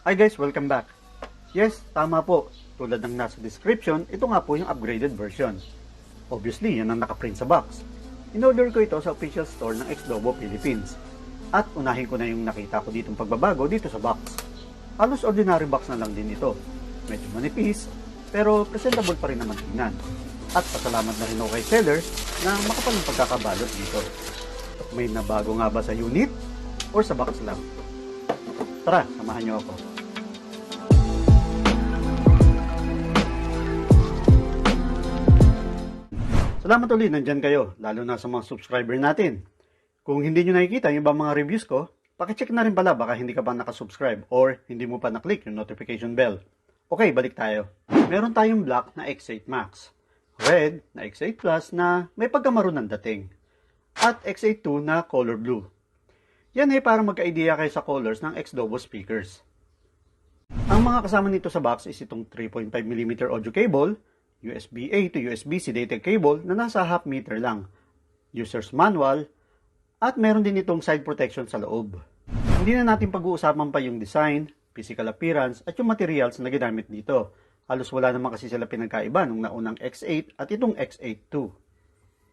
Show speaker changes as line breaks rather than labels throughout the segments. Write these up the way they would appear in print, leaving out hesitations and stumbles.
Hi guys, welcome back. Yes, tama po. Tulad ng nasa description, ito nga po yung upgraded version. Obviously, yan ang nakaprint sa box. In-order ko ito sa official store ng Xdobo Philippines. At unahin ko na yung nakita ko ditong pagbabago dito sa box. Halos ordinary box na lang din ito. Medyo manipis, pero presentable pa rin naman tingnan. At pasalamat na rin ako kay seller na makapal ng pagkakabalot dito. May nabago nga ba sa unit? Or sa box lang? Tara, samahan niyo ako. Salamat ulit, nandyan kayo, lalo na sa mga subscriber natin. Kung hindi nyo nakikita yung mga reviews ko, pakicheck na rin pala baka hindi ka pa nakasubscribe or hindi mo pa naklik yung notification bell. Okay, balik tayo. Meron tayong black na X8 Max, red na X8 Plus na may pagkamaroon ng dating, at X8 II na color blue. Yan ay para magka-idea kayo sa colors ng Xdobo speakers. Ang mga kasama nito sa box is itong 3.5mm audio cable, USB-A to USB-C data cable na nasa half meter lang, user's manual, at meron din itong side protection sa loob. Hindi na natin pag-uusapan pa yung design, physical appearance, at yung materials na ginamit dito. Halos wala naman kasi sila pinagkaiba nung naunang X8 at itong X8 II.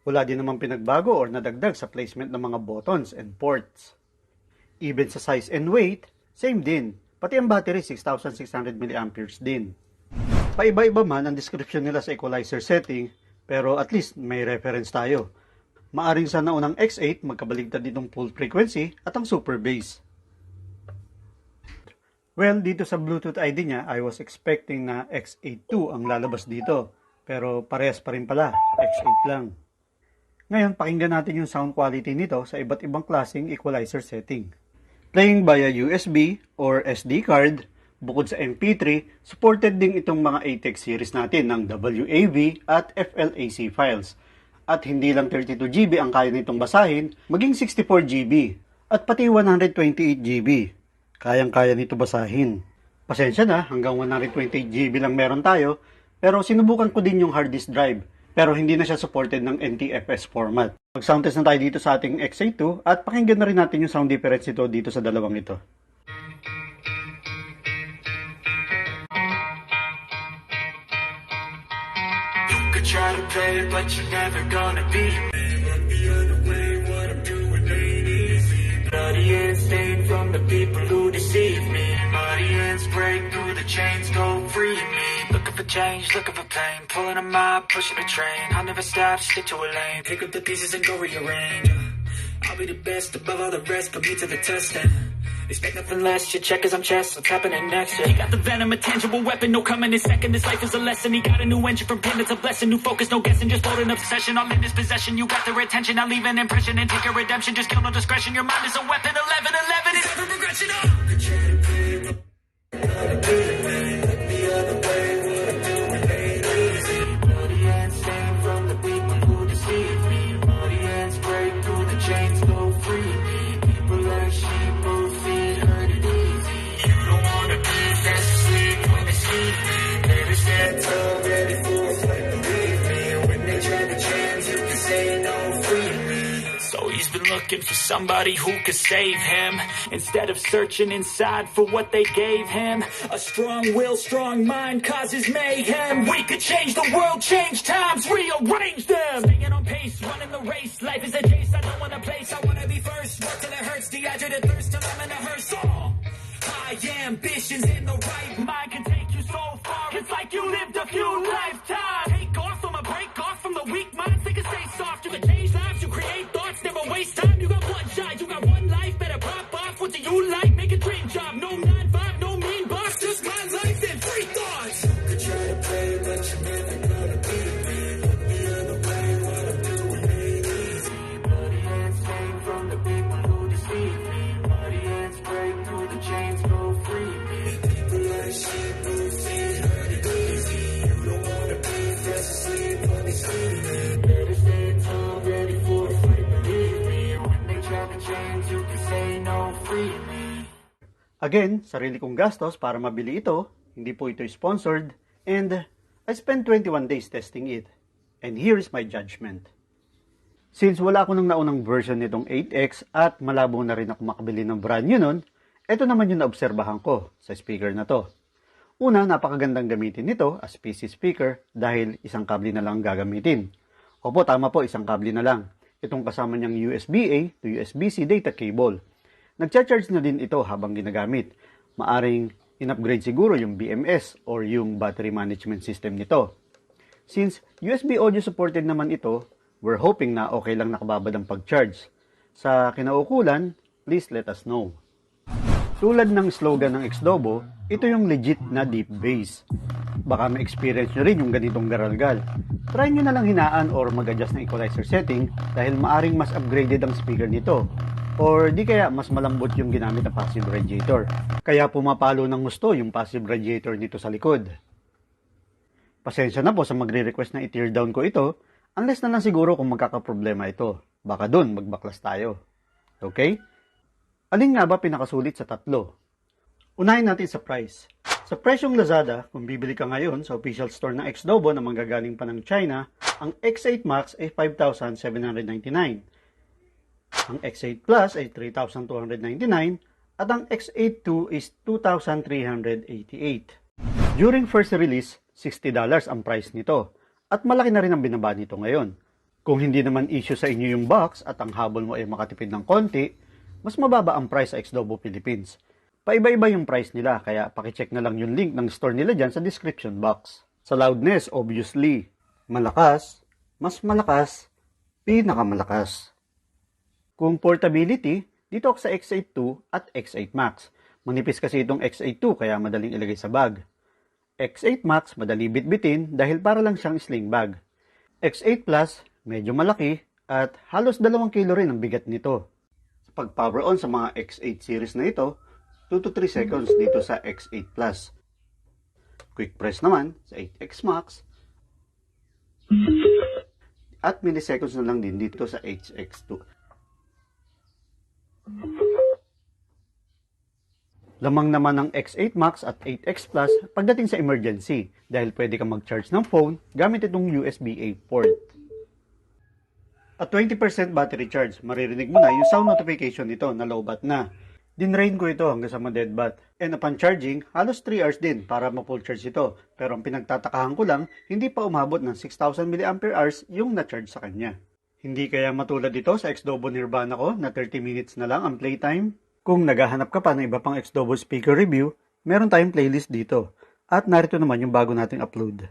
Wala din naman pinagbago or nadagdag sa placement ng mga buttons and ports. Even sa size and weight, same din. Pati ang battery 6,600 mAh din. Paiba-iba man ang description nila sa equalizer setting, pero at least may reference tayo. Maaring sa naunang X8 magkabaligtad ditong full frequency at ang super bass. Well, dito sa Bluetooth ID niya, I was expecting na X8 II ang lalabas dito. Pero parehas pa rin pala, X8 lang. Ngayon, pakinggan natin yung sound quality nito sa iba't ibang klaseng equalizer setting. Playing via USB or SD card, bukod sa MP3, supported din itong mga ATEX series natin ng WAV at FLAC files. At hindi lang 32GB ang kaya nitong basahin, maging 64GB at pati 128GB. Kayang-kaya nito basahin. Pasensya na, hanggang 128GB lang meron tayo, pero sinubukan ko din yung hard disk drive, pero hindi na siya supported ng NTFS format. Mag-sound test na tayo dito sa ating X8 II at pakinggan na rin natin yung sound difference nito dito sa dalawang ito.
Try to play it, but you're never gonna be at the other way, what I'm doing ain't easy. Bloody hands stained from the people who deceive me. Muddy hands break through the chains, go free me. Looking for change, looking for pain. Pulling a mob, pushing a train. I'll never stop, stick to a lane. Pick up the pieces and go rearrange. I'll be the best above all the rest, put me to the test and expect nothing less, your check is on chest, what's happening next? Yeah. He got the venom, a tangible weapon, no coming in second. This life is a lesson, he got a new engine from pain, it's a blessing. New focus, no guessing, just hold an obsession. All in his possession, you got their attention. I'll leave an impression and take a redemption. Just kill no discretion, your mind is a weapon. 11-11 is never progression. Chains go free me. People like sheep, both feet hurt it easy. You don't wanna be fast asleep when they see me. Never stand tall, ready for a fight, believe me. When they try to change, you can say no, free me. So he's been looking for somebody who could save him, instead of searching inside for what they gave him. A strong will, strong mind causes mayhem. We could change the world, change times, rearrange them. Staying on pace, running the race. Life is a chase, I don't wanna place. I wanna be first, work till it hurts. Dehydrated thirst till I'm in a hearse. All high ambitions in the right mind can take you so far. It's like you lived a few lifetimes. Take off from a break off from the weak minds. They can stay soft, you can change lives, you create thoughts, never waste time. You got one shot, you got one life, better pop off. What do you like? Make a dream job, no 9-5, no mean boss, just my life and free thoughts. You could try to play, but you're never gonna beat me. Look the other way, what I'm doing ain't easy. Bloody hands stained from the people who deceive me. Muddy hands break through the chains, go free me. People like sheep, blue feet hurt it easy. You don't wanna be fast asleep when they see me. Better stand tall, ready for a fight, believe me. When they try to change, you can say no, free me.
Again, sarili kong gastos para mabili ito, hindi po ito sponsored, and I spent 21 days testing it. And here is my judgment. Since wala ako ng naunang version nitong 8X at malabo na rin ako makabili ng brand new nun, Ito naman yung naobserbahan ko sa speaker na to. Una, napakagandang gamitin nito as PC speaker dahil isang kable na lang ang gagamitin. Opo, tama po, isang kable na lang. Itong kasama niyang USB-A to USB-C data cable. Nagcha-charge na din ito habang ginagamit. Maaring in-upgrade siguro yung BMS or yung battery management system nito. Since USB audio supported naman ito, we're hoping na okay lang nakababad ang pag-charge. Sa kinaukulan, please let us know. Tulad ng slogan ng Xdobo, ito yung legit na deep bass. Baka ma-experience nyo rin yung ganitong garalgal. Try nyo na lang hinaan or mag-adjust ng equalizer setting dahil maaring mas upgraded ang speaker nito. Or di kaya mas malambot yung ginamit na passive radiator. Kaya pumapalo ng gusto yung passive radiator nito sa likod. Pasensya na po sa magre-request na i-tear down ko ito, unless na lang siguro kung magkakaproblema ito. Baka dun magbaklas tayo. Okay? Alin nga ba pinakasulit sa tatlo? Unahin natin sa price. Sa presyong Lazada, kung bibili ka ngayon sa official store ng Xdobo na manggagaling pa ng China, ang X8 Max ay 5,799. Ang X8 Plus ay 3,299 at ang X8 II is 2,388. During first release, $60 ang price nito at malaki na rin ang binaba nito ngayon. Kung hindi naman issue sa inyo yung box at ang habol mo ay makatipid ng konti, mas mababa ang price sa Xdobo Philippines. Paiba-iba yung price nila kaya pakicheck na lang yung link ng store nila dyan sa description box. Sa loudness, obviously, malakas, mas malakas, pinakamalakas. Kung portability, dito ako sa X8 II at X8 Max. Manipis kasi itong X8 II kaya madaling ilagay sa bag. X8 Max madali bitbitin dahil para lang siyang sling bag. X8 Plus medyo malaki at halos 2 kilo rin ang bigat nito. Pag power on sa mga X8 series na ito, 2 to 3 seconds dito sa X8 Plus. Quick press naman sa 8X Max. At milliseconds na lang din dito sa HX2. Lamang naman ng X8 Max at 8X Plus pagdating sa emergency dahil pwede kang mag-charge ng phone gamit itong USB-A port. At 20% battery charge, maririnig mo na yung sound notification nito na low bat na. Dinrain ko ito hanggang sa ma-dead bat. And upon charging, halos 3 hours din para ma-full charge ito. Pero ang pinagtatakahan ko lang, hindi pa umabot ng 6,000 mAh yung na-charge sa kanya. Hindi kaya matulad dito sa Xdobo Nirvana ko na 30 minutes na lang ang playtime? Kung naghahanap ka pa ng iba pang Xdobo speaker review, meron tayong playlist dito. At narito naman yung bago nating upload.